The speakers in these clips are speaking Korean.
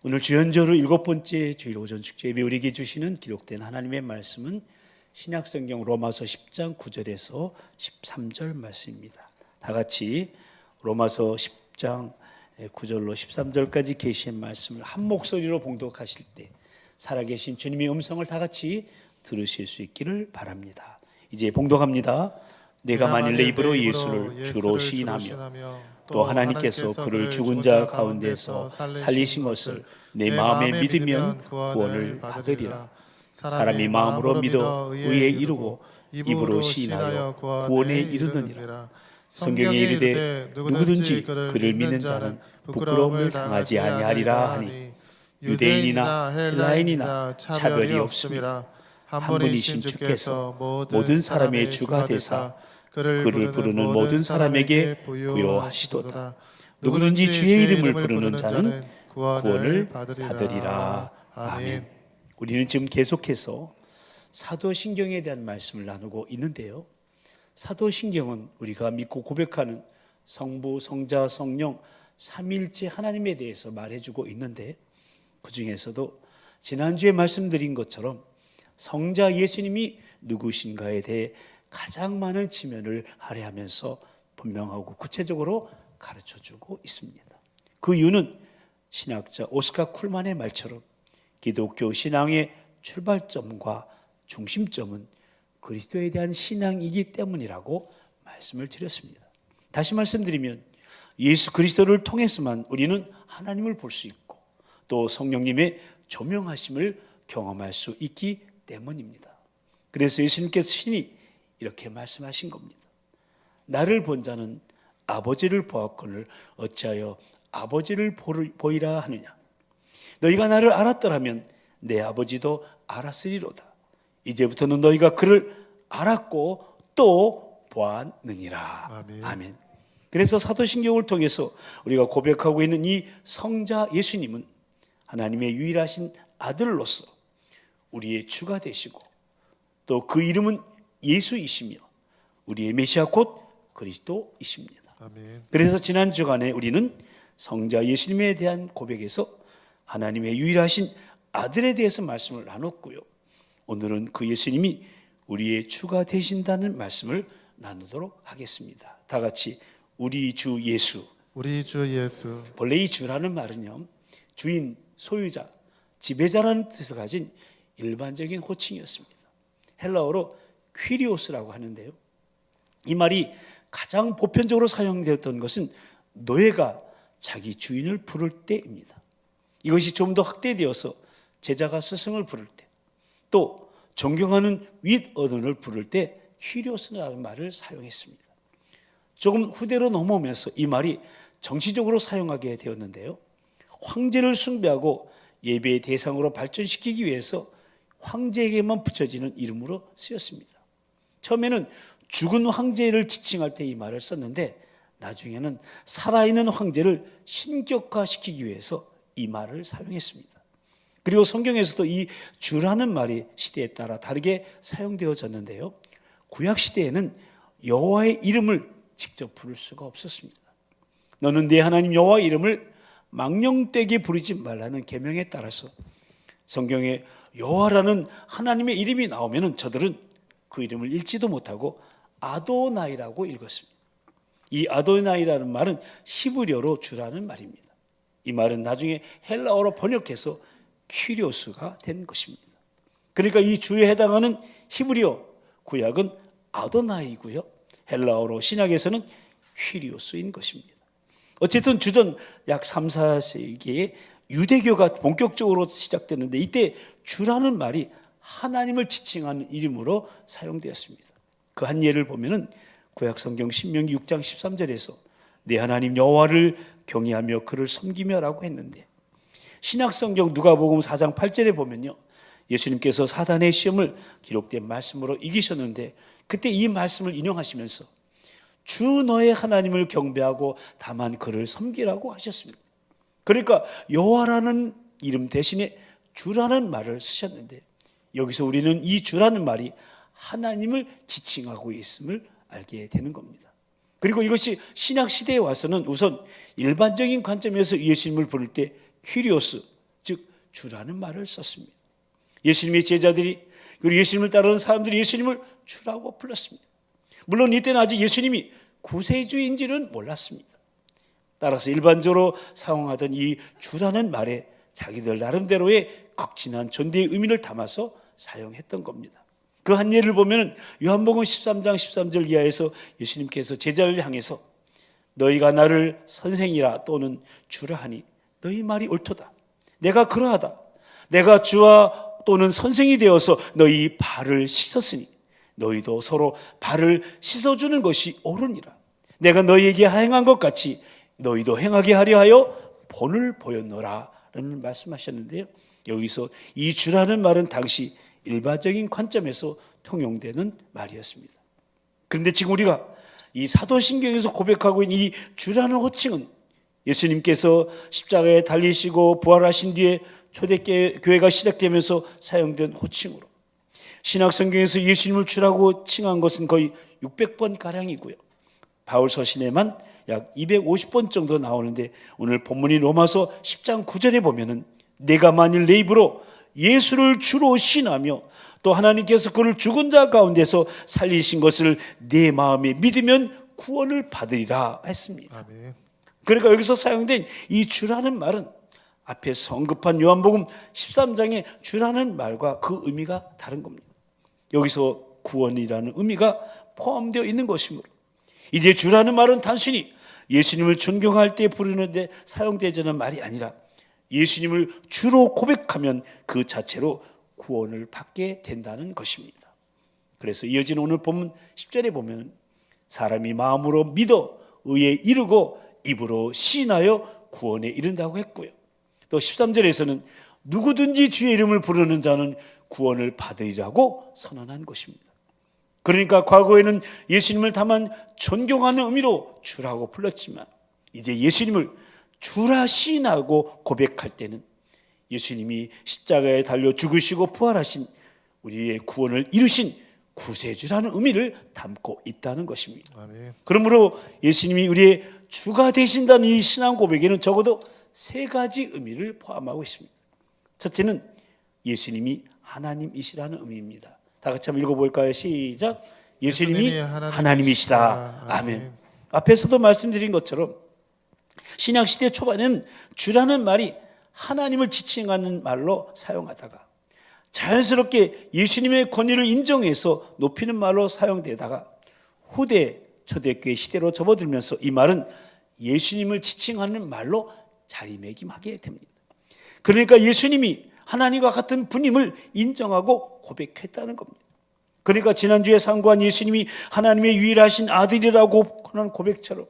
오늘 주연절후 7번째 주일 오전 축제 예배 우리에게 주시는 기록된 하나님의 말씀은 신약성경 로마서 10장 9절에서 13절 말씀입니다. 다 같이 로마서 10장 9절로 13절까지 계신 말씀을 한 목소리로 봉독하실 때 살아계신 주님의 음성을 다 같이 들으실 수 있기를 바랍니다. 이제 봉독합니다. 내가 만일 내 입으로 예수를 주로 시인하며 또 하나님께서 그를 죽은 자 가운데서 살리신 것을 내 마음에 믿으면 구원을 받으리라. 사람이 마음으로 믿어 의에 이르고 입으로 시인하여 구원에 이르느니라. 성경에 이르되 누구든지 그를 믿는 자는 부끄러움을 당하지 아니하리라 하니 유대인이나 헬라인이나 차별이 없음이라. 한 분이신 주께서 모든 사람의 주가 되사 그를 부르는 모든 사람에게 부여하시도다. 누구든지 주의 이름을 부르는 자는 구원을 받으리라. 아멘. 우리는 지금 계속해서 사도신경에 대한 말씀을 나누고 있는데요, 사도신경은 우리가 믿고 고백하는 성부, 성자, 성령 삼위일체 하나님에 대해서 말해주고 있는데, 그 중에서도 지난주에 말씀드린 것처럼 성자 예수님이 누구신가에 대해 가장 많은 지면을 할애하면서 분명하고 구체적으로 가르쳐주고 있습니다. 그 이유는 신학자 오스카 쿨만의 말처럼 기독교 신앙의 출발점과 중심점은 그리스도에 대한 신앙이기 때문이라고 말씀을 드렸습니다. 다시 말씀드리면 예수 그리스도를 통해서만 우리는 하나님을 볼 수 있고 또 성령님의 조명하심을 경험할 수 있기 때문입니다. 그래서 예수님께서 신이 이렇게 말씀하신 겁니다. 나를 본 자는 아버지를 보았거늘 어찌하여 아버지를 보이라 하느냐. 너희가 나를 알았더라면 내 아버지도 알았으리로다. 이제부터는 너희가 그를 알았고 또 보았느니라. 아멘. 그래서 사도신경을 통해서 우리가 고백하고 있는 이 성자 예수님은 하나님의 유일하신 아들로서 우리의 주가 되시고 또 그 이름은 예수이시며 우리의 메시아 곧 그리스도이십니다. 아멘. 그래서 지난 주간에 우리는 성자 예수님에 대한 고백에서 하나님의 유일하신 아들에 대해서 말씀을 나눴고요, 오늘은 그 예수님이 우리의 주가 되신다는 말씀을 나누도록 하겠습니다. 다 같이 우리 주 예수. 우리 주 예수. 본래 이 주라는 말은요, 주인, 소유자, 지배자라는 뜻을 가진 일반적인 호칭이었습니다. 헬라어로 퀴리오스라고 하는데요, 이 말이 가장 보편적으로 사용되었던 것은 노예가 자기 주인을 부를 때입니다. 이것이 좀 더 확대되어서 제자가 스승을 부를 때, 또 존경하는 윗어른을 부를 때 퀴리오스라는 말을 사용했습니다. 조금 후대로 넘어오면서 이 말이 정치적으로 사용하게 되었는데요, 황제를 숭배하고 예배의 대상으로 발전시키기 위해서 황제에게만 붙여지는 이름으로 쓰였습니다. 처음에는 죽은 황제를 지칭할 때 이 말을 썼는데 나중에는 살아있는 황제를 신격화시키기 위해서 이 말을 사용했습니다. 그리고 성경에서도 이 주라는 말이 시대에 따라 다르게 사용되어졌는데요, 구약 시대에는 여호와의 이름을 직접 부를 수가 없었습니다. 너는 네 하나님 여호와의 이름을 망령되게 부르지 말라는 계명에 따라서 성경에 여호와라는 하나님의 이름이 나오면 저들은 그 이름을 읽지도 못하고 아도나이라고 읽었습니다. 이 아도나이라는 말은 히브리어로 주라는 말입니다. 이 말은 나중에 헬라어로 번역해서 퀴리오스가 된 것입니다. 그러니까 이 주에 해당하는 히브리어 구약은 아도나이고요, 헬라어로 신약에서는 퀴리오스인 것입니다. 어쨌든 주전 약 3, 4세기에 유대교가 본격적으로 시작됐는데 이때 주라는 말이 하나님을 지칭하는 이름으로 사용되었습니다. 그 한 예를 보면은 구약 성경 신명기 6장 13절에서 내 하나님 여호와를 경외하며 그를 섬기며라고 했는데, 신약 성경 누가복음 4장 8절에 보면요, 예수님께서 사단의 시험을 기록된 말씀으로 이기셨는데 그때 이 말씀을 인용하시면서 주 너의 하나님을 경배하고 다만 그를 섬기라고 하셨습니다. 그러니까 여호와라는 이름 대신에 주라는 말을 쓰셨는데, 여기서 우리는 이 주라는 말이 하나님을 지칭하고 있음을 알게 되는 겁니다. 그리고 이것이 신약 시대에 와서는 우선 일반적인 관점에서 예수님을 부를 때 퀴리오스, 주라는 말을 썼습니다. 예수님의 제자들이 그리고 예수님을 따르는 사람들이 예수님을 주라고 불렀습니다. 물론 이때는 아직 예수님이 구세주인지는 몰랐습니다. 따라서 일반적으로 사용하던 이 주라는 말에 자기들 나름대로의 극진한 존대의 의미를 담아서 사용했던 겁니다. 그 한 예를 보면 요한복음 13장 13절 이하에서 예수님께서 제자를 향해서 너희가 나를 선생이라 또는 주라 하니 너희 말이 옳도다. 내가 그러하다. 내가 주와 또는 선생이 되어서 너희 발을 씻었으니 너희도 서로 발을 씻어주는 것이 옳으니라. 내가 너희에게 행한 것 같이 너희도 행하게 하려 하여 본을 보였노라 라는 말씀하셨는데요, 여기서 이 주라는 말은 당시 일반적인 관점에서 통용되는 말이었습니다. 그런데 지금 우리가 이 사도신경에서 고백하고 있는 이 주라는 호칭은 예수님께서 십자가에 달리시고 부활하신 뒤에 초대교회가 시작되면서 사용된 호칭으로 신약성경에서 예수님을 주라고 칭한 것은 거의 600번가량이고요. 바울 서신에만 약 250번 정도 나오는데 오늘 본문인 로마서 10장 9절에 보면은 내가 만일 내 입으로 예수를 주로 신하며 또 하나님께서 그를 죽은 자 가운데서 살리신 것을 내 마음에 믿으면 구원을 받으리라 했습니다. 아멘. 그러니까 여기서 사용된 이 주라는 말은 앞에 언급한 요한복음 13장의 주라는 말과 그 의미가 다른 겁니다. 여기서 구원이라는 의미가 포함되어 있는 것이므로 이제 주라는 말은 단순히 예수님을 존경할 때 부르는데 사용되지는 말이 아니라 예수님을 주로 고백하면 그 자체로 구원을 받게 된다는 것입니다. 그래서 이어지는 오늘 본문 10절에 보면 사람이 마음으로 믿어 의에 이르고 입으로 시인하여 구원에 이른다고 했고요. 또 13절에서는 누구든지 주의 이름을 부르는 자는 구원을 받으리라고 선언한 것입니다. 그러니까 과거에는 예수님을 다만 존경하는 의미로 주라고 불렀지만 이제 예수님을 주라 시인하고 고백할 때는 예수님이 십자가에 달려 죽으시고 부활하신 우리의 구원을 이루신 구세주라는 의미를 담고 있다는 것입니다. 아멘. 그러므로 예수님이 우리의 주가 되신다는 이 신앙 고백에는 적어도 세 가지 의미를 포함하고 있습니다. 첫째는 예수님이 하나님이시라는 의미입니다. 다 같이 한번 읽어볼까요? 시작. 예수님이 하나님이시다. 아멘. 앞에서도 말씀드린 것처럼 신약시대 초반에는 주라는 말이 하나님을 지칭하는 말로 사용하다가 자연스럽게 예수님의 권위를 인정해서 높이는 말로 사용되다가 후대 초대교회 시대로 접어들면서 이 말은 예수님을 지칭하는 말로 자리매김하게 됩니다. 그러니까 예수님이 하나님과 같은 분임을 인정하고 고백했다는 겁니다. 그러니까 지난주에 상고한 예수님이 하나님의 유일하신 아들이라고 하는 고백처럼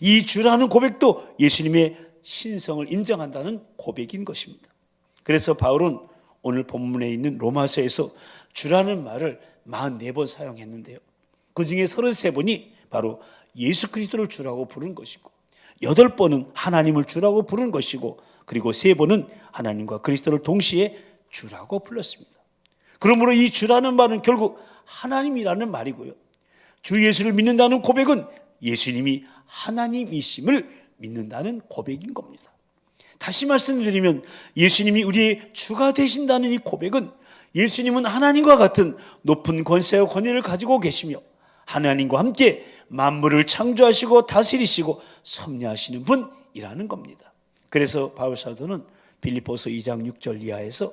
이 주라는 고백도 예수님의 신성을 인정한다는 고백인 것입니다. 그래서 바울은 오늘 본문에 있는 로마서에서 주라는 말을 44번 사용했는데요, 그 중에 33번이 바로 예수 그리스도를 주라고 부른 것이고 8번은 하나님을 주라고 부른 것이고 그리고 3번은 하나님과 그리스도를 동시에 주라고 불렀습니다. 그러므로 이 주라는 말은 결국 하나님이라는 말이고요, 주 예수를 믿는다는 고백은 예수님이 하나님이심을 믿는다는 고백인 겁니다. 다시 말씀드리면 예수님이 우리의 주가 되신다는 이 고백은 예수님은 하나님과 같은 높은 권세와 권위를 가지고 계시며 하나님과 함께 만물을 창조하시고 다스리시고 섭리하시는 분이라는 겁니다. 그래서 바울 사도는 빌립보서 2장 6절 이하에서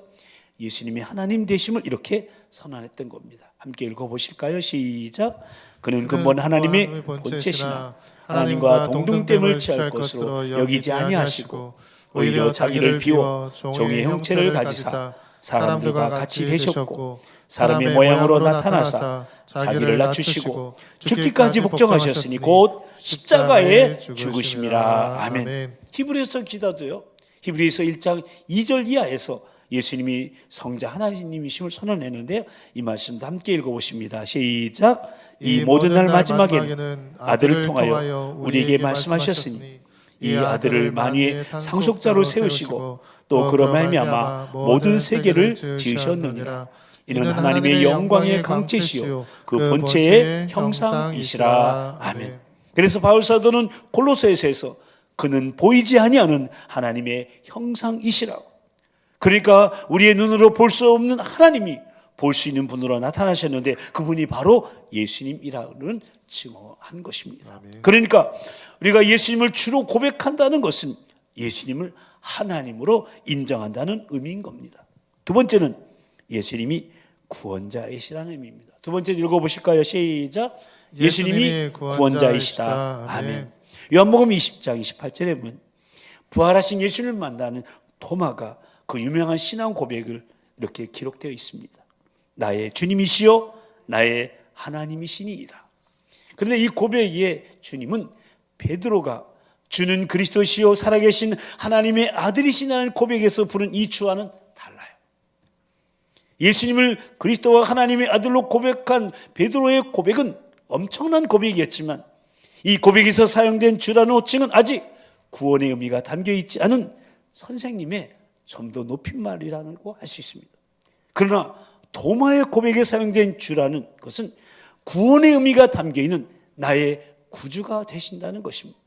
예수님이 하나님 되심을 이렇게 선언했던 겁니다. 함께 읽어보실까요? 시작. 그는 근본 하나님의 본체시나 하나님과 동등됨을 취할 것으로 여기지 아니하시고 오히려 자기를 비워 종의 형체를 가지사 사람들과 같이 되셨고 사람의 모양으로 나타나사 자기를 낮추시고 죽기까지 복종하셨으니 곧 십자가에 죽으심이라. 아멘. 히브리서 기자도요, 히브리서 1장 2절 이하에서 예수님이 성자 하나님이심을 선언했는데요, 이 말씀도 함께 읽어보십니다. 시작. 이 모든 날 마지막에는 아들을 통하여 우리에게 말씀하셨으니 이 아들을 만유의 상속자로 세우시고 또 그로 말미암아 모든 세계를 지으셨느니라. 이는 하나님의 영광의 강체시요 그 본체의 형상이시라. 아멘. 그래서 바울 사도는 골로새서에서 그는 보이지 아니하는 하나님의 형상이시라고, 그러니까 우리의 눈으로 볼 수 없는 하나님이 볼 수 있는 분으로 나타나셨는데 그분이 바로 예수님이라는 증언한 것입니다. 그러니까 우리가 예수님을 주로 고백한다는 것은 예수님을 하나님으로 인정한다는 의미인 겁니다. 두 번째는 예수님이 구원자이시라는 의미입니다. 두 번째 읽어보실까요? 시작. 예수님이 구원자이시다. 아멘. 요한복음 20장 28절에 보면 부활하신 예수님을 만나는 토마가 그 유명한 신앙 고백을 이렇게 기록되어 있습니다. 나의 주님이시요 나의 하나님이시니이다. 그런데 이 고백에 주님은 베드로가 주는 그리스도시요 살아계신 하나님의 아들이시라는 고백에서 부른 이 주와는 달라요. 예수님을 그리스도와 하나님의 아들로 고백한 베드로의 고백은 엄청난 고백이었지만 이 고백에서 사용된 주라는 호칭은 아직 구원의 의미가 담겨있지 않은 선생님의 좀 더 높인 말이라고 할 수 있습니다. 그러나 도마의 고백에 사용된 주라는 것은 구원의 의미가 담겨있는 나의 구주가 되신다는 것입니다.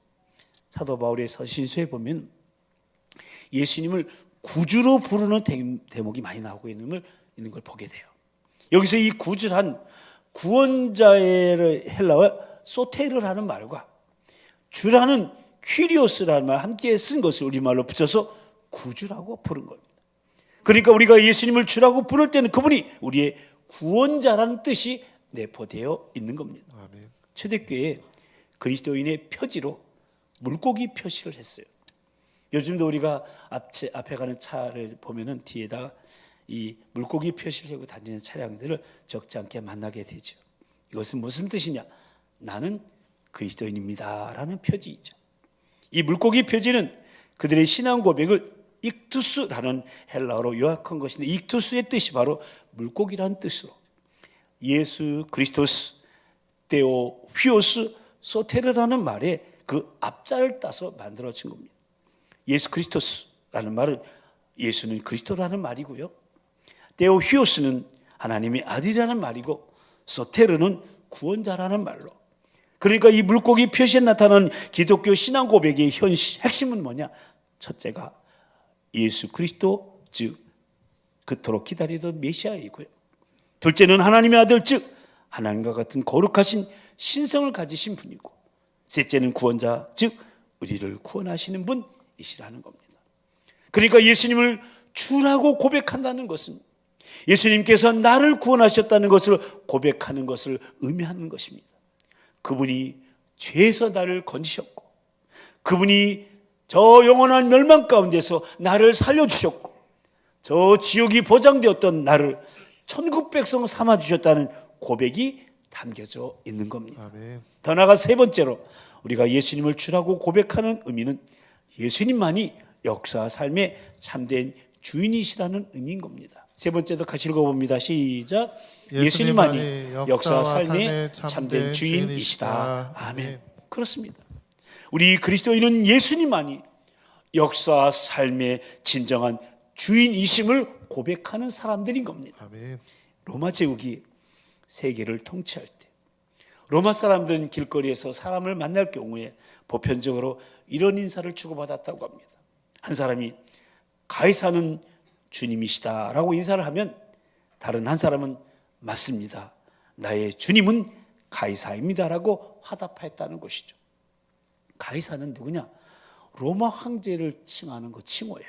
사도 바울의 서신서에 보면 예수님을 구주로 부르는 대목이 많이 나오고 있는 걸 보게 돼요. 여기서 이 구주란 구원자의 헬라어 소테르라는 말과 주라는 퀴리오스라는 말 함께 쓴 것을 우리말로 붙여서 구주라고 부른 겁니다. 그러니까 우리가 예수님을 주라고 부를 때는 그분이 우리의 구원자라는 뜻이 내포되어 있는 겁니다. 아멘. 초대교회에 그리스도인의 표지로 물고기 표시를 했어요. 요즘도 우리가 앞에 가는 차를 보면은 뒤에다가 이 물고기 표시를 하고 다니는 차량들을 적지 않게 만나게 되죠. 이것은 무슨 뜻이냐? 나는 그리스도인입니다 라는 표지이죠. 이 물고기 표지는 그들의 신앙 고백을 익투스라는 헬라어로 요약한 것인데 익투스의 뜻이 바로 물고기라는 뜻으로 예수 그리스도스 데오 휘오스 소테르라는 말에 그 앞자를 따서 만들어진 겁니다. 예수 그리스도스라는 말은 예수는 그리스도라는 말이고요. 데오 휘오스는 하나님의 아들이라는 말이고 소테르는 구원자라는 말로. 그러니까 이 물고기 표시에 나타난 기독교 신앙 고백의 핵심은 뭐냐? 첫째가 예수 그리스도 즉 그토록 기다리던 메시아이고요. 둘째는 하나님의 아들 즉 하나님과 같은 거룩하신 신성을 가지신 분이고 셋째는 구원자 즉 우리를 구원하시는 분이시라는 겁니다. 그러니까 예수님을 주라고 고백한다는 것은 예수님께서 나를 구원하셨다는 것을 고백하는 것을 의미하는 것입니다. 그분이 죄에서 나를 건지셨고 그분이 저 영원한 멸망 가운데서 나를 살려주셨고 저 지옥이 보장되었던 나를 천국 백성 삼아주셨다는 고백이 담겨져 있는 겁니다. 아멘. 더 나아가 세 번째로 우리가 예수님을 주라고 고백하는 의미는 예수님만이 역사 삶의 참된 주인이시라는 의미인 겁니다. 세 번째도 같이 읽어봅니다. 시작. 예수님만이 역사 삶의 참된 주인이시다. 아멘. 그렇습니다. 우리 그리스도인은 예수님만이 역사 삶의 진정한 주인이심을 고백하는 사람들인 겁니다. 아멘. 로마 제국이 세계를 통치할 때 로마 사람들은 길거리에서 사람을 만날 경우에 보편적으로 이런 인사를 주고받았다고 합니다. 한 사람이 가이사는 주님이시다라고 인사를 하면 다른 한 사람은 맞습니다. 나의 주님은 가이사입니다라고 화답했다는 것이죠. 가이사는 누구냐? 로마 황제를 칭하는 거 칭호예요.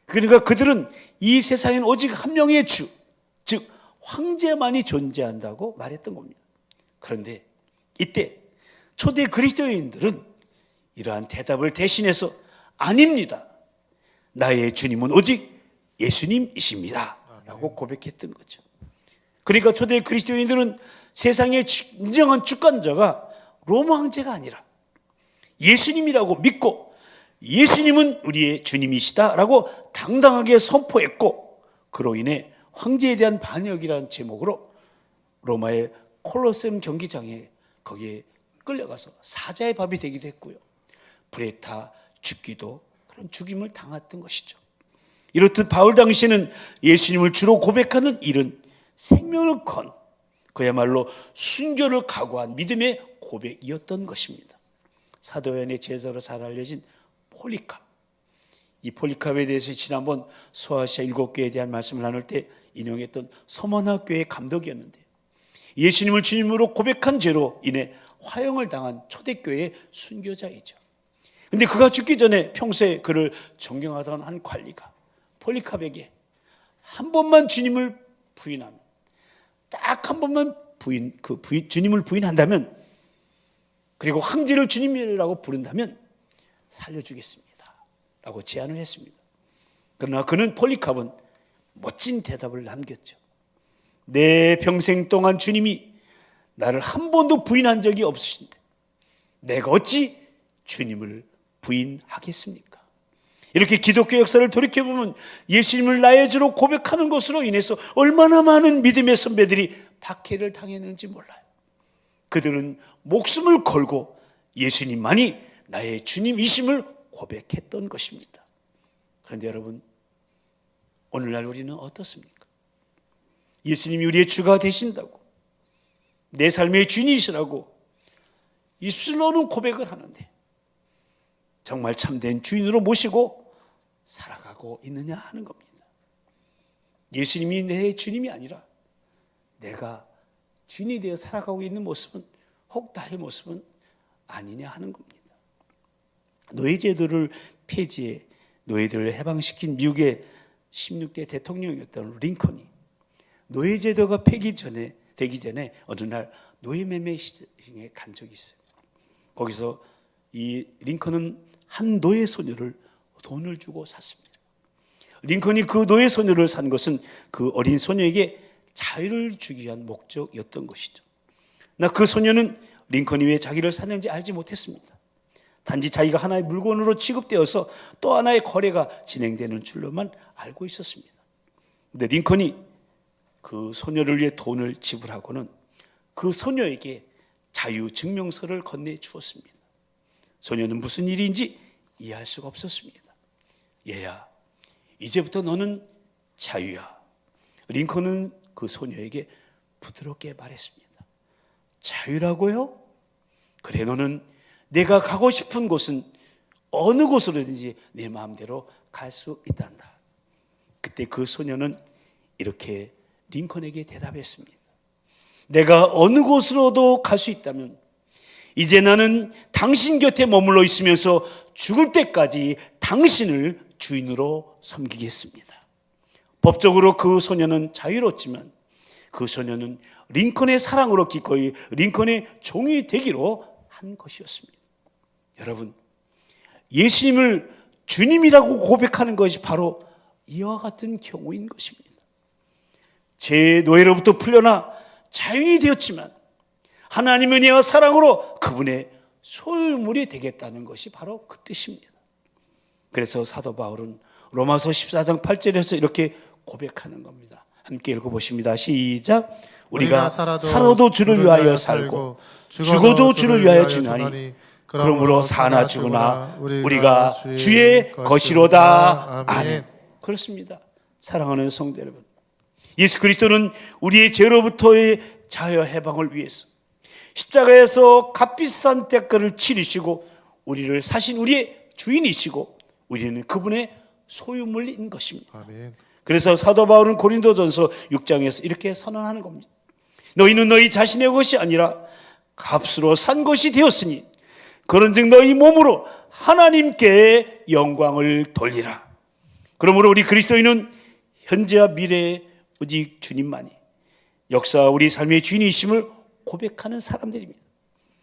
그러니까 그들은 이 세상엔 오직 한 명의 주, 즉 황제만이 존재한다고 말했던 겁니다. 그런데 이때 초대 그리스도인들은 이러한 대답을 대신해서 아닙니다. 나의 주님은 오직 예수님이십니다 라고 고백했던 거죠. 그러니까 초대 그리스도인들은 세상의 진정한 주권자가 로마 황제가 아니라 예수님이라고 믿고 예수님은 우리의 주님이시다라고 당당하게 선포했고 그로 인해 황제에 대한 반역이라는 제목으로 로마의 콜로세움 경기장에 거기에 끌려가서 사자의 밥이 되기도 했고요. 불에 타 죽기도 그런 죽임을 당했던 것이죠. 이렇듯 바울 당시에는 예수님을 주로 고백하는 일은 생명을 건 그야말로 순교를 각오한 믿음의 고백이었던 것입니다. 사도연의 제자로 잘 알려진 폴리캅, 이 폴리카베에 대해서 지난번 소아시아 7교회에 대한 말씀을 나눌 때 인용했던 서머나 교회의 감독이었는데, 예수님을 주님으로 고백한 죄로 인해 화형을 당한 초대교회의 순교자이죠. 근데 그가 죽기 전에 평소에 그를 존경하던 한 관리가 폴리카베에게 한 번만 주님을 부인하면, 딱 한 번만 주님을 부인한다면, 그리고 황제를 주님이라고 부른다면 살려주겠습니다 라고 제안을 했습니다. 그러나 그는 폴리카베는 멋진 대답을 남겼죠. 내 평생 동안 주님이 나를 한 번도 부인한 적이 없으신데 내가 어찌 주님을 부인하겠습니까? 이렇게 기독교 역사를 돌이켜보면 예수님을 나의 주로 고백하는 것으로 인해서 얼마나 많은 믿음의 선배들이 박해를 당했는지 몰라요. 그들은 목숨을 걸고 예수님만이 나의 주님이심을 고백했던 것입니다. 그런데 여러분, 오늘날 우리는 어떻습니까? 예수님이 우리의 주가 되신다고, 내 삶의 주인이시라고 입술로는 고백을 하는데 정말 참된 주인으로 모시고 살아가고 있느냐 하는 겁니다. 예수님이 내 주님이 아니라 내가 주인이 되어 살아가고 있는 모습은, 혹 나의 모습은 아니냐 하는 겁니다. 노예제도를 폐지해 노예들을 해방시킨 미국의 16대 대통령이었던 링컨이 노예제도가 되기 전에 어느 날 노예매매 시장에 간 적이 있어요. 거기서 이 링컨은 한 노예 소녀를 돈을 주고 샀습니다. 링컨이 그 노예 소녀를 산 것은 그 어린 소녀에게 자유를 주기 위한 목적이었던 것이죠. 그러나 그 소녀는 링컨이 왜 자기를 샀는지 알지 못했습니다. 단지 자기가 하나의 물건으로 취급되어서 또 하나의 거래가 진행되는 줄로만 알고 있었습니다. 그런데 링컨이 그 소녀를 위해 돈을 지불하고는 그 소녀에게 자유증명서를 건네주었습니다. 소녀는 무슨 일인지 이해할 수가 없었습니다. 얘야, 이제부터 너는 자유야. 링컨은 그 소녀에게 부드럽게 말했습니다. 자유라고요? 그래, 너는 내가 가고 싶은 곳은 어느 곳으로든지 내 마음대로 갈 수 있단다. 그때 그 소녀는 이렇게 링컨에게 대답했습니다. 내가 어느 곳으로도 갈 수 있다면 이제 나는 당신 곁에 머물러 있으면서 죽을 때까지 당신을 주인으로 섬기겠습니다. 법적으로 그 소녀는 자유로웠지만 그 소녀는 링컨의 사랑으로 기꺼이 링컨의 종이 되기로 한 것이었습니다. 여러분, 예수님을 주님이라고 고백하는 것이 바로 이와 같은 경우인 것입니다. 제 노예로부터 풀려나 자유인이 되었지만 하나님의 은혜와 사랑으로 그분의 소유물이 되겠다는 것이 바로 그 뜻입니다. 그래서 사도 바울은 로마서 14장 8절에서 이렇게 고백하는 겁니다. 함께 읽어보십니다. 시작. 우리가 살아도 주를 위하여 살고 죽어도 주를 위하여 주나니 그러므로 사나 죽으나 우리가 주의 것이로다. 아멘. 그렇습니다. 사랑하는 성도 여러분, 예수 그리스도는 우리의 죄로부터의 자유 해방을 위해서 십자가에서 값비싼 대가를 치르시고 우리를 사신 우리의 주인이시고 우리는 그분의 소유물인 것입니다. 아멘. 그래서 사도 바울은 고린도전서 6장에서 이렇게 선언하는 겁니다. 너희는 너희 자신의 것이 아니라 값으로 산 것이 되었으니 그런즉 너희 몸으로 하나님께 영광을 돌리라. 그러므로 우리 그리스도인은 현재와 미래에 오직 주님만이 역사 우리 삶의 주인이심을 고백하는 사람들입니다.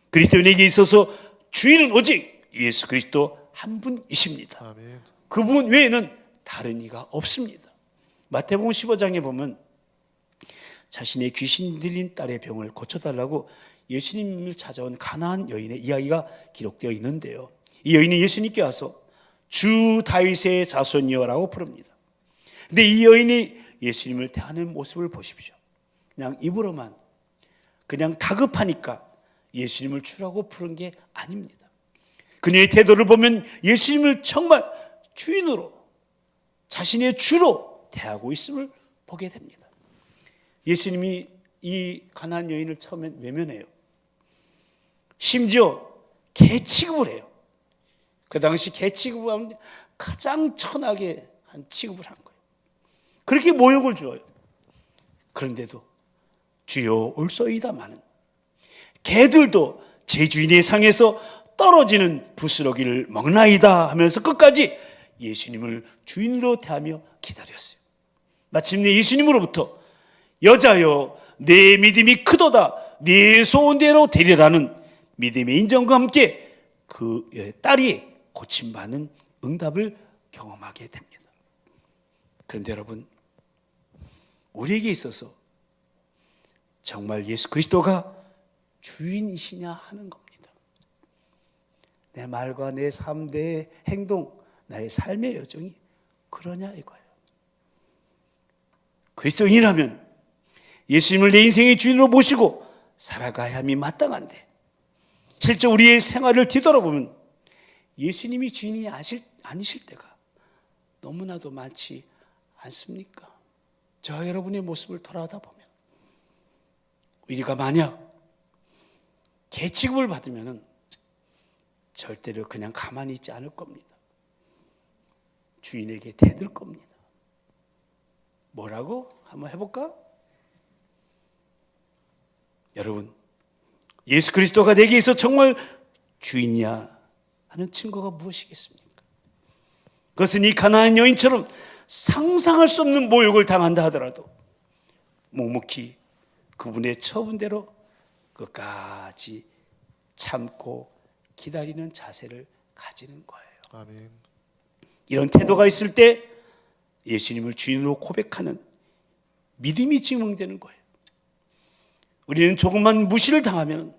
그리스도인에게 있어서 주인은 오직 예수 그리스도 한 분이십니다. 아멘. 그분 외에는 다른 이가 없습니다. 마태복음 15장에 보면 자신의 귀신 들린 딸의 병을 고쳐달라고 예수님을 찾아온 가나안 여인의 이야기가 기록되어 있는데요, 이 여인이 예수님께 와서 주 다윗의 자손이여라고 부릅니다. 근데 이 여인이 예수님을 대하는 모습을 보십시오. 그냥 입으로만 그냥 다급하니까 예수님을 주라고 부른 게 아닙니다. 그녀의 태도를 보면 예수님을 정말 주인으로, 자신의 주로 대하고 있음을 보게 됩니다. 예수님이 이 가나안 여인을 처음엔 외면해요. 심지어 개 취급을 해요. 그 당시 개 취급하면 가장 천하게 한 취급을 한 거예요. 그렇게 모욕을 주어요. 그런데도 주여 올소이다마는 개들도 제 주인의 상에서 떨어지는 부스러기를 먹나이다 하면서 끝까지 예수님을 주인으로 대하며 기다렸어요. 마침내 예수님으로부터 여자여 내 믿음이 크도다 네 소원대로 되리라는 믿음의 인정과 함께 그 딸이 고침받는 응답을 경험하게 됩니다. 그런데 여러분, 우리에게 있어서 정말 예수 그리스도가 주인이시냐 하는 겁니다. 내 말과 내 삶, 내 행동, 나의 삶의 여정이 그러냐 이거예요. 그리스도인이라면 예수님을 내 인생의 주인으로 모시고 살아가야 함이 마땅한데, 실제 우리의 생활을 뒤돌아보면 예수님이 주인이 아니실 때가 너무나도 많지 않습니까? 저 여러분의 모습을 돌아다 보면 우리가 만약 개 취급을 받으면 절대로 그냥 가만히 있지 않을 겁니다. 주인에게 대들 겁니다. 뭐라고? 한번 해볼까? 여러분, 예수 그리스도가 내게 있어 정말 주인이야 하는 증거가 무엇이겠습니까? 그것은 이 가나안 여인처럼 상상할 수 없는 모욕을 당한다 하더라도 묵묵히 그분의 처분대로 끝까지 참고 기다리는 자세를 가지는 거예요. 아멘. 이런 태도가 있을 때 예수님을 주인으로 고백하는 믿음이 증명되는 거예요. 우리는 조금만 무시를 당하면,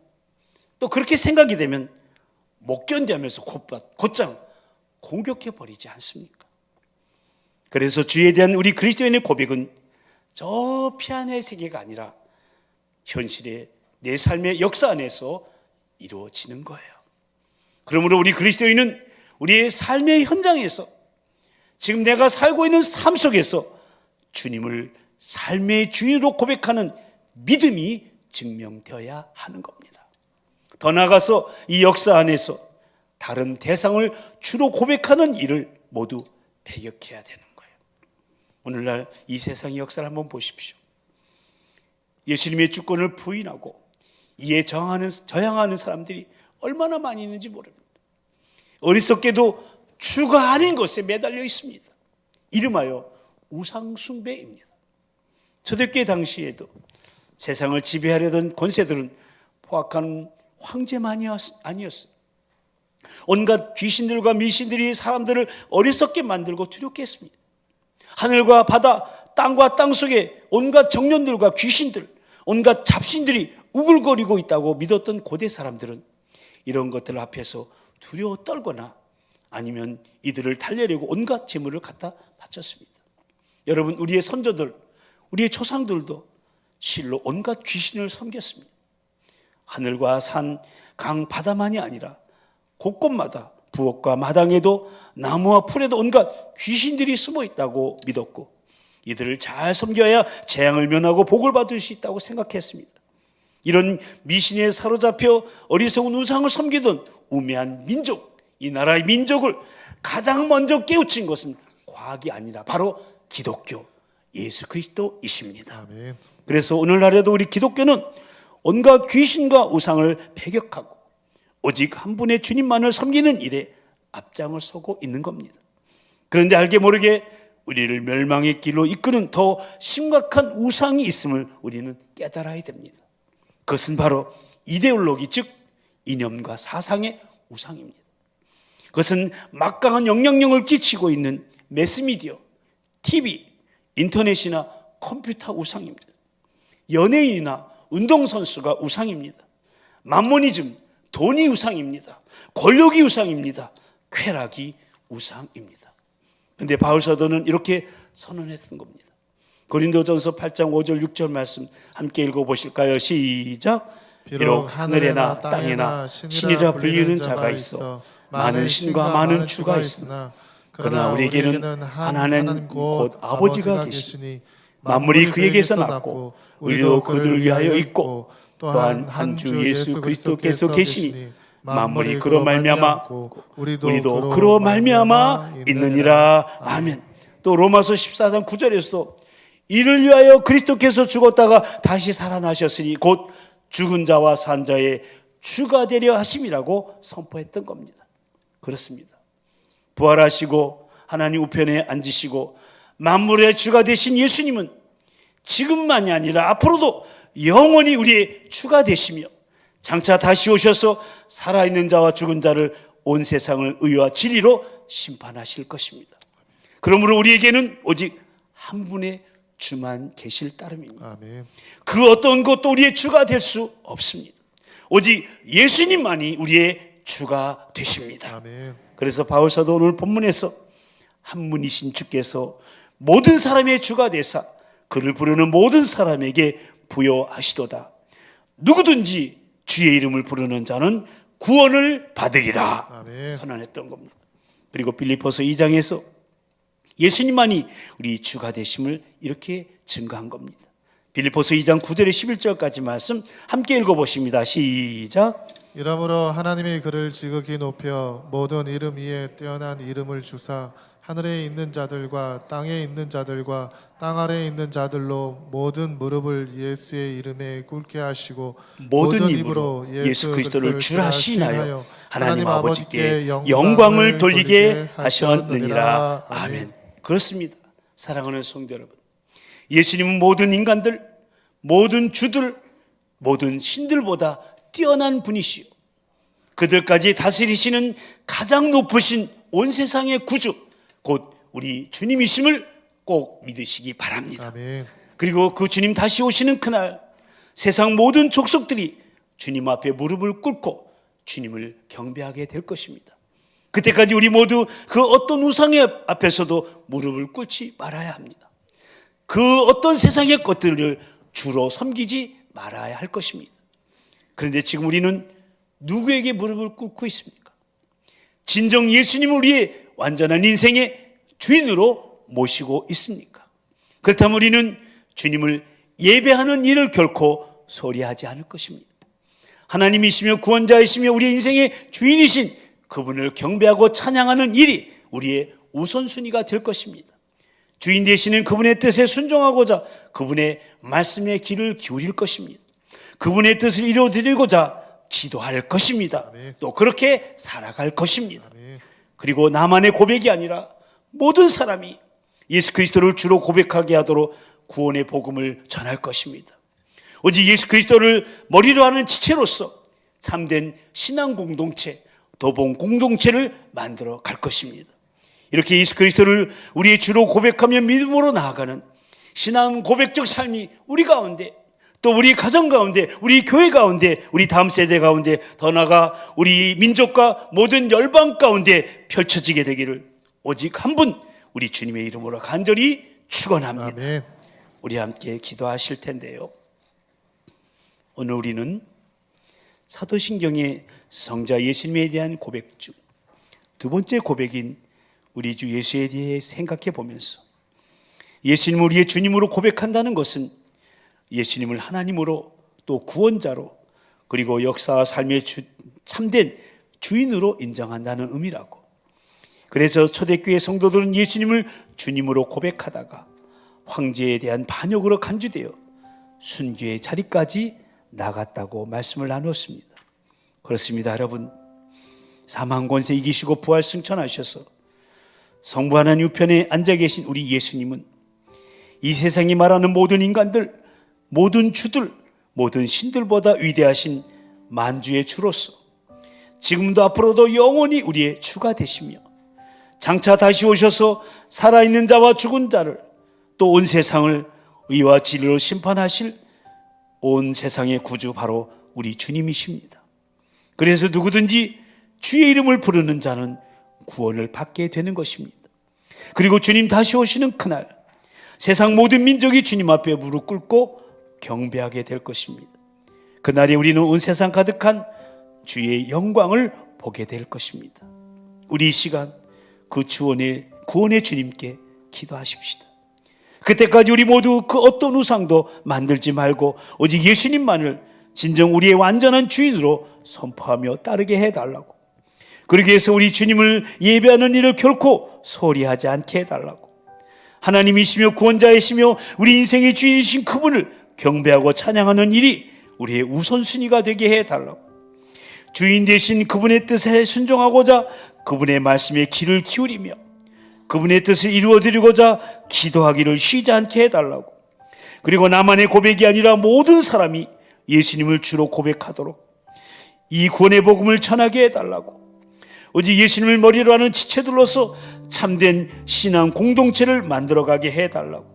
또 그렇게 생각이 되면 못 견디하면서 곧장 공격해 버리지 않습니까? 그래서 주에 대한 우리 그리스도인의 고백은 저 피안의 세계가 아니라 현실의 내 삶의 역사 안에서 이루어지는 거예요. 그러므로 우리 그리스도인은 우리의 삶의 현장에서, 지금 내가 살고 있는 삶 속에서 주님을 삶의 주인으로 고백하는 믿음이 증명되어야 하는 겁니다. 더 나아가서 이 역사 안에서 다른 대상을 주로 고백하는 일을 모두 배격해야 되는 거예요. 오늘날 이 세상의 역사를 한번 보십시오. 예수님의 주권을 부인하고 이에 저항하는 사람들이 얼마나 많이 있는지 모릅니다. 어리석게도 주가 아닌 것에 매달려 있습니다. 이름하여 우상숭배입니다. 초대교회 당시에도 세상을 지배하려던 권세들은 포악한 황제만이 아니었어요. 온갖 귀신들과 미신들이 사람들을 어리석게 만들고 두렵게 했습니다. 하늘과 바다, 땅과 땅 속에 온갖 정령들과 귀신들, 온갖 잡신들이 우글거리고 있다고 믿었던 고대 사람들은 이런 것들 앞에서 두려워 떨거나 아니면 이들을 달래려고 온갖 재물을 갖다 바쳤습니다. 여러분, 우리의 선조들, 우리의 조상들도 실로 온갖 귀신을 섬겼습니다. 하늘과 산, 강, 바다만이 아니라 곳곳마다 부엌과 마당에도 나무와 풀에도 온갖 귀신들이 숨어 있다고 믿었고, 이들을 잘 섬겨야 재앙을 면하고 복을 받을 수 있다고 생각했습니다. 이런 미신에 사로잡혀 어리석은 우상을 섬기던 우매한 민족, 이 나라의 민족을 가장 먼저 깨우친 것은 과학이 아니라 바로 기독교, 예수 그리스도이십니다. 아멘. 그래서 오늘날에도 우리 기독교는 온갖 귀신과 우상을 배격하고 오직 한 분의 주님만을 섬기는 일에 앞장을 서고 있는 겁니다. 그런데 알게 모르게 우리를 멸망의 길로 이끄는 더 심각한 우상이 있음을 우리는 깨달아야 됩니다. 그것은 바로 이데올로기, 즉 이념과 사상의 우상입니다. 그것은 막강한 영향력을 끼치고 있는 매스미디어, TV, 인터넷이나 컴퓨터 우상입니다. 연예인이나 운동선수가 우상입니다. 만모니즘, 돈이 우상입니다. 권력이 우상입니다. 쾌락이 우상입니다. 그런데 바울 사도는 이렇게 선언했던 겁니다. 고린도전서 8장 5절 6절 말씀 함께 읽어보실까요? 시작. 비록 하늘에나 땅에나 신이라 불리는 자가 있어 많은 신과 많은 주가 있으나 그러나 우리에게는 하나님 곧 아버지가 계시니 만물이 그에게서 났고 우리도 그를 위하여 있고 또한 한 주 예수 그리스도께서 계시니 만물이 그로 말미암아 우리도 그로 말미암아 있느니라. 아멘. 또 로마서 14장 9절에서도 이를 위하여 그리스도께서 죽었다가 다시 살아나셨으니 곧 죽은 자와 산 자의 주가 되려 하심이라고 선포했던 겁니다. 그렇습니다. 부활하시고 하나님 우편에 앉으시고 만물의 주가 되신 예수님은 지금만이 아니라 앞으로도 영원히 우리의 주가 되시며 장차 다시 오셔서 살아있는 자와 죽은 자를 온 세상을 의와 진리로 심판하실 것입니다. 그러므로 우리에게는 오직 한 분의 주만 계실 따름입니다. 아멘. 그 어떤 것도 우리의 주가 될 수 없습니다. 오직 예수님만이 우리의 주가 되십니다. 아멘. 그래서 바울사도 오늘 본문에서 한 분이신 주께서 모든 사람의 주가 되사 그를 부르는 모든 사람에게 부여하시도다. 누구든지 주의 이름을 부르는 자는 구원을 받으리라. 아멘. 선언했던 겁니다. 그리고 빌립보서 2장에서 예수님만이 우리 주가 되심을 이렇게 증거한 겁니다. 빌립보서 2장 9절에 11절까지 말씀 함께 읽어보십니다. 시작. 이러므로 하나님이 그를 지극히 높여 모든 이름 위에 뛰어난 이름을 주사 하늘에 있는 자들과 땅에 있는 자들과 땅 아래에 있는 자들로 모든 무릎을 예수의 이름에 꿇게 하시고 모든 입으로 예수 그리스도를 주라 시인하여 하나님 아버지께 영광을 돌리게 하셨느니라. 아멘. 그렇습니다. 사랑하는 성도 여러분, 예수님은 모든 인간들, 모든 주들, 모든 신들보다 뛰어난 분이시요 그들까지 다스리시는 가장 높으신 온 세상의 구주 곧 우리 주님이심을 꼭 믿으시기 바랍니다. 아멘. 그리고 그 주님 다시 오시는 그날 세상 모든 족속들이 주님 앞에 무릎을 꿇고 주님을 경배하게 될 것입니다. 그때까지 우리 모두 그 어떤 우상의 앞에서도 무릎을 꿇지 말아야 합니다. 그 어떤 세상의 것들을 주로 섬기지 말아야 할 것입니다. 그런데 지금 우리는 누구에게 무릎을 꿇고 있습니까? 진정 예수님을 우리의 완전한 인생의 주인으로 모시고 있습니까? 그렇다면 우리는 주님을 예배하는 일을 결코 소리하지 않을 것입니다. 하나님이시며 구원자이시며 우리의 인생의 주인이신 그분을 경배하고 찬양하는 일이 우리의 우선순위가 될 것입니다. 주인 되시는 그분의 뜻에 순종하고자 그분의 말씀에 귀를 기울일 것입니다. 그분의 뜻을 이루어드리고자 기도할 것입니다. 아멘. 또 그렇게 살아갈 것입니다. 아멘. 그리고 나만의 고백이 아니라 모든 사람이 예수 그리스도를 주로 고백하게 하도록 구원의 복음을 전할 것입니다. 오직 예수 그리스도를 머리로 하는 지체로서 참된 신앙 공동체, 도봉 공동체를 만들어 갈 것입니다. 이렇게 예수 그리스도를 우리의 주로 고백하며 믿음으로 나아가는 신앙 고백적 삶이 우리 가운데 또 우리 가정 가운데 우리 교회 가운데 우리 다음 세대 가운데 더 나아가 우리 민족과 모든 열방 가운데 펼쳐지게 되기를 오직 한 분 우리 주님의 이름으로 간절히 축원합니다. 아멘. 우리 함께 기도하실 텐데요. 오늘 우리는 사도신경의 성자 예수님에 대한 고백 중 두 번째 고백인 우리 주 예수에 대해 생각해 보면서 예수님을 우리의 주님으로 고백한다는 것은 예수님을 하나님으로 또 구원자로 그리고 역사와 삶의 참된 주인으로 인정한다는 의미라고. 그래서 초대교회 성도들은 예수님을 주님으로 고백하다가 황제에 대한 반역으로 간주되어 순교의 자리까지 나갔다고 말씀을 나눴습니다. 그렇습니다, 여러분. 사망 권세 이기시고 부활 승천하셔서 성부 하나님 우편에 앉아 계신 우리 예수님은 이 세상이 말하는 모든 인간들, 모든 주들, 모든 신들보다 위대하신 만주의 주로서 지금도 앞으로도 영원히 우리의 주가 되시며 장차 다시 오셔서 살아있는 자와 죽은 자를 또 온 세상을 의와 진리로 심판하실 온 세상의 구주 바로 우리 주님이십니다. 그래서 누구든지 주의 이름을 부르는 자는 구원을 받게 되는 것입니다. 그리고 주님 다시 오시는 그날 세상 모든 민족이 주님 앞에 무릎 꿇고 경배하게 될 것입니다. 그날에 우리는 온 세상 가득한 주의 영광을 보게 될 것입니다. 우리 이 시간 그 구원의 주님께 기도하십시다. 그때까지 우리 모두 그 어떤 우상도 만들지 말고 오직 예수님만을 진정 우리의 완전한 주인으로 선포하며 따르게 해달라고. 그러기 위해서 우리 주님을 예배하는 일을 결코 소홀히 하지 않게 해달라고. 하나님이시며 구원자이시며 우리 인생의 주인이신 그분을 경배하고 찬양하는 일이 우리의 우선순위가 되게 해달라고. 주인 되신 그분의 뜻에 순종하고자 그분의 말씀에 귀를 기울이며 그분의 뜻을 이루어드리고자 기도하기를 쉬지 않게 해달라고. 그리고 나만의 고백이 아니라 모든 사람이 예수님을 주로 고백하도록 이 구원의 복음을 전하게 해달라고. 오직 예수님을 머리로 하는 지체들로서 참된 신앙 공동체를 만들어가게 해달라고.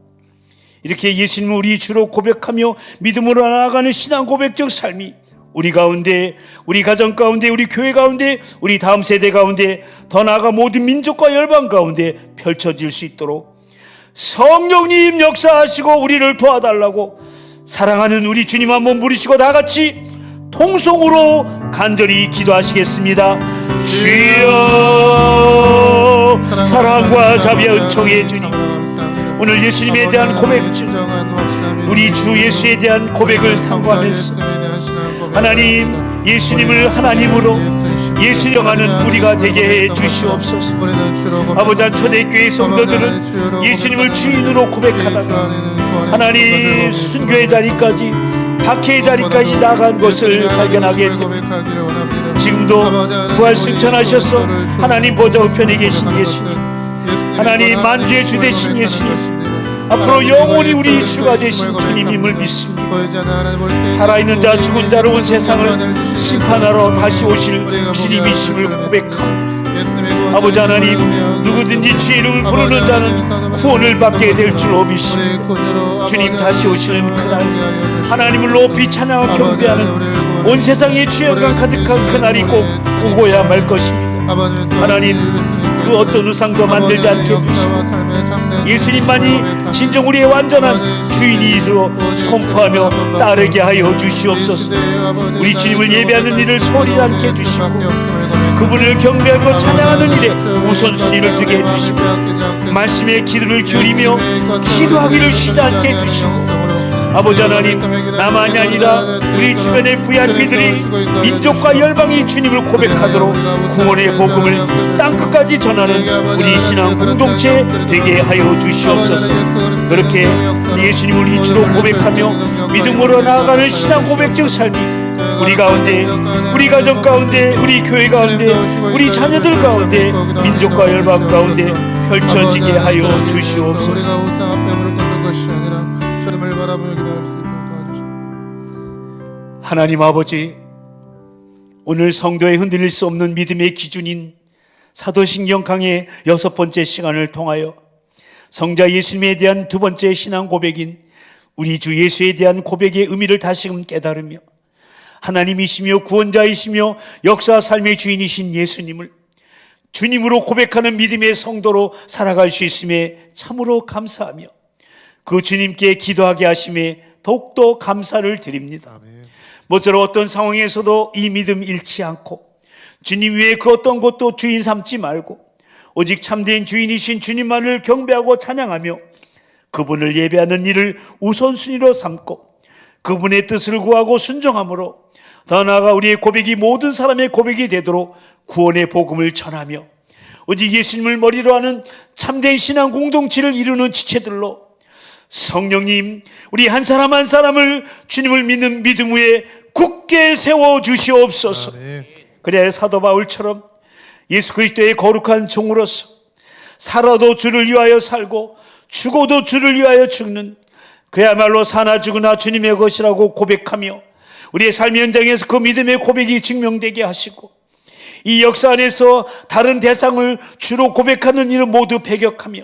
이렇게 예수님을 우리 주로 고백하며 믿음으로 나아가는 신앙 고백적 삶이 우리 가운데, 우리 가정 가운데, 우리 교회 가운데, 우리 다음 세대 가운데, 더 나아가 모든 민족과 열방 가운데 펼쳐질 수 있도록 성령님 역사하시고 우리를 도와달라고. 사랑하는 우리 주님 한번 부르시고 다 같이 통성으로 간절히 기도하시겠습니다. 주여, 사랑과 자비와 은총의 주님, 오늘 예수님에 대한 고백중, 우리 주 예수에 대한 고백을 상고하면서 하나님, 예수님을 하나님으로 예수령하는 우리가 되게 해 주시옵소서. 아버지, 초대교회 성도들은 예수님을 주인으로 고백하다가 하나님 순교의 자리까지, 박해의 자리까지 나간 것을 발견하게 됩니다. 지금도 부활 승천하셔서 하나님 보좌 우편에 계신 예수님, 하나님 만주의 주 되신 예수님, 앞으로 영원히 우리 주가 되신 주님임을 믿습니다. 살아있는 자 죽은 자로 온 세상을 심판하러 다시 오실 주님이심을 고백합니다. 아버지 하나님, 누구든지 주의 이름을 부르는 자는 구원을 받게 될 줄로 믿습니다. 주님 다시 오시는 그날, 하나님을 높이 찬양하고 경배하는 온 세상에 주의 영광 가득한 그날이 꼭 오고야 말 것입니다. 하나님, 그 어떤 우상도 만들지 않게 해주시고 예수님만이 진정 우리의 완전한 주인이로 선포하며 따르게 하여 주시옵소서. 우리 주님을 예배하는 일을 소홀히 않게 해주시고 그분을 경배하고 찬양하는 일에 우선순위를 두게 해주시고 말씀에 귀를 기울이며 기도하기를 쉬지 않게 해주시고 아버지 하나님, 나만이 아니라 우리 주변의 VIP들이 민족과 열방이 주님을 고백하도록 구원의 복음을 땅끝까지 전하는 우리 신앙 공동체 되게 하여 주시옵소서. 그렇게 예수님을 우리 주로 고백하며 믿음으로 나아가는 신앙 고백적 삶이 우리 가운데, 우리 가정 가운데, 우리 교회 가운데, 우리 자녀들 가운데, 민족과 열방 가운데 펼쳐지게 하여 주시옵소서. 하나님 아버지, 오늘 성도의 흔들릴 수 없는 믿음의 기준인 사도신경 강의 6번째 시간을 통하여 성자 예수님에 대한 2번째 신앙 고백인 우리 주 예수에 대한 고백의 의미를 다시금 깨달으며 하나님이시며 구원자이시며 역사 삶의 주인이신 예수님을 주님으로 고백하는 믿음의 성도로 살아갈 수 있음에 참으로 감사하며 그 주님께 기도하게 하심에 더욱더 감사를 드립니다. 아멘. 모쪼록 어떤 상황에서도 이 믿음 잃지 않고 주님 외에 그 어떤 것도 주인 삼지 말고 오직 참된 주인이신 주님만을 경배하고 찬양하며 그분을 예배하는 일을 우선순위로 삼고 그분의 뜻을 구하고 순종함으로 더 나아가 우리의 고백이 모든 사람의 고백이 되도록 구원의 복음을 전하며 오직 예수님을 머리로 하는 참된 신앙 공동체를 이루는 지체들로 성령님, 우리 한 사람 한 사람을 주님을 믿는 믿음 위에 굳게 세워 주시옵소서. 그래야 사도 바울처럼 예수 그리스도의 거룩한 종으로서 살아도 주를 위하여 살고 죽어도 주를 위하여 죽는 그야말로 사나 죽으나 주님의 것이라고 고백하며 우리의 삶의 현장에서 그 믿음의 고백이 증명되게 하시고 이 역사 안에서 다른 대상을 주로 고백하는 일을 모두 배격하며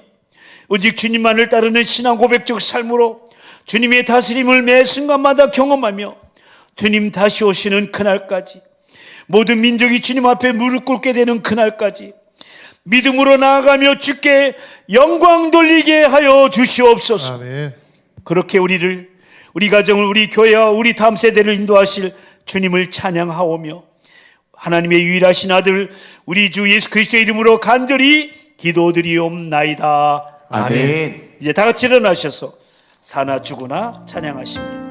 오직 주님만을 따르는 신앙 고백적 삶으로 주님의 다스림을 매 순간마다 경험하며 주님 다시 오시는 그날까지 모든 민족이 주님 앞에 무릎 꿇게 되는 그날까지 믿음으로 나아가며 주께 영광 돌리게 하여 주시옵소서. 아멘. 그렇게 우리를, 우리 가정을, 우리 교회와 우리 다음 세대를 인도하실 주님을 찬양하오며 하나님의 유일하신 아들 우리 주 예수 그리스도의 이름으로 간절히 기도드리옵나이다. 아멘. 이제 다 같이 일어나셔서 사나 죽으나 찬양하십니다.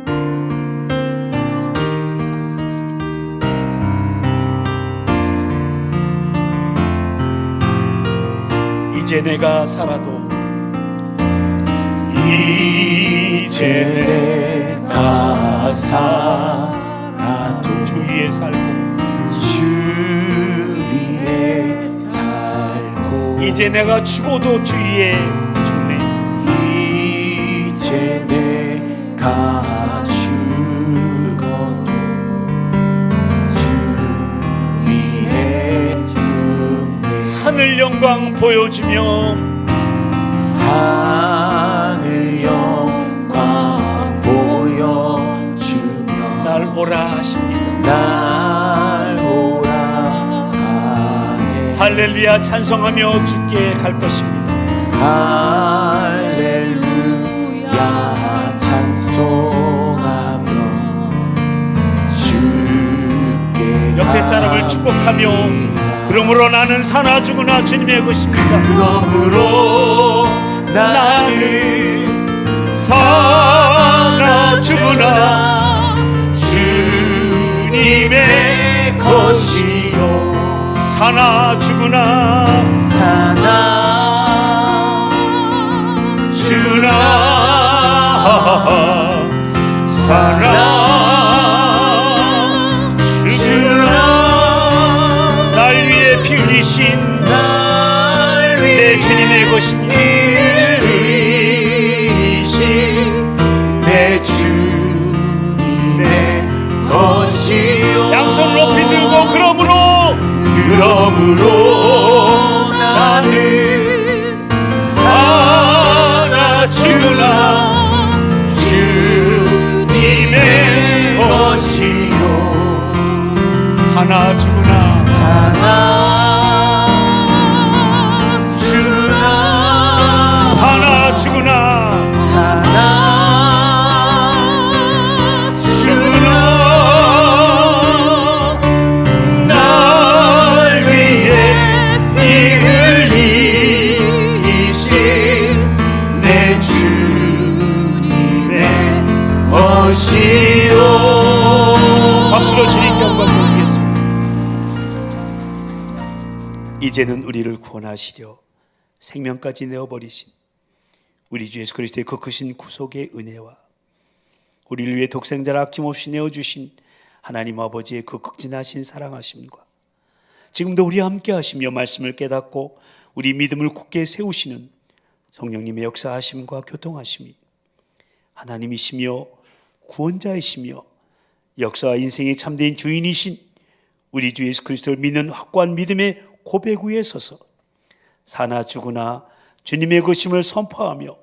이제 내가 살아도 이제 내가 살아도 주 위에 살고 주 위에 살고 이제 내가 죽어도 주 위에 죽네. 이제 내가 죽어도 주 위에 죽네. 하늘 영광 보여주며 하늘 영광 보여주며 날 오라 하십니다. 날 오라 하네. 할렐루야 찬송하며 주께 갈 것입니다. 할렐루야 찬송하며 주께 옆에 사람을 축복하며 그러므로 나는 사나 죽으나 주님의 것입니다. 그러므로 나는 사나 죽으나 주님의 것이요 사나 죽으나 사나 죽으나 사나 죽으나 날 위해 피 흘리신 날 내 주님의 것입니다. 흘리신 내 주님의 것이요 양손 높이 들고 그러므로 나는 사나 죽으나 주님의 것이요 사나 죽으나 사나 죽으나 사나 죽으나 사나 죽으나 날 위해 피 흘리신 내 주님의 것이요. 박수로 주님께 영광 돌리겠습니다. 이제는 우리를 구원하시려 생명까지 내어버리신 우리 주 예수 그리스도의 그 크신 구속의 은혜와 우리를 위해 독생자를 아낌없이 내어주신 하나님 아버지의 그 극진하신 사랑하심과 지금도 우리와 함께 하시며 말씀을 깨닫고 우리 믿음을 굳게 세우시는 성령님의 역사하심과 교통하심이 하나님이시며 구원자이시며 역사와 인생의 참된 주인이신 우리 주 예수 그리스도를 믿는 확고한 믿음의 고백 위에 서서 사나 죽으나 주님의 것임을 선포하며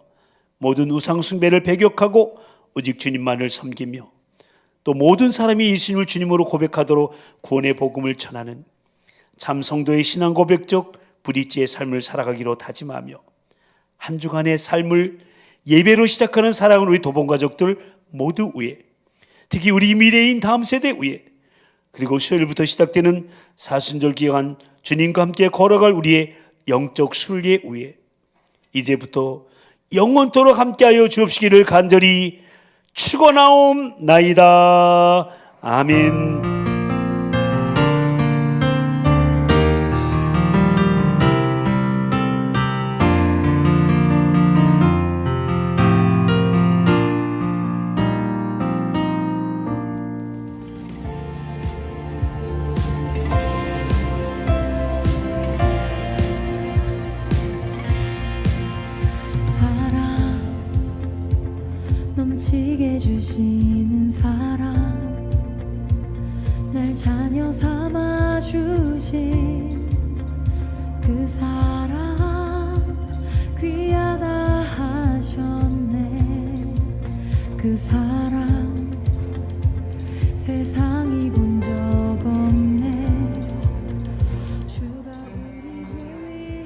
모든 우상 숭배를 배격하고 오직 주님만을 섬기며 또 모든 사람이 예수님을 주님으로 고백하도록 구원의 복음을 전하는 참 성도의 신앙 고백적 브릿지의 삶을 살아가기로 다짐하며 한 주간의 삶을 예배로 시작하는 사랑하는 우리 도봉가족들 모두 위에 특히 우리 미래인 다음 세대 위에 그리고 수요일부터 시작되는 사순절 기간 주님과 함께 걸어갈 우리의 영적 순례 위에 이제부터 영원토록 함께하여 주옵시기를 간절히 축원하옵나이다. 아멘. 넘치게 주시는 사랑 날 자녀 삼아 주신 그 사랑 귀하다 하셨네. 그 사랑 세상이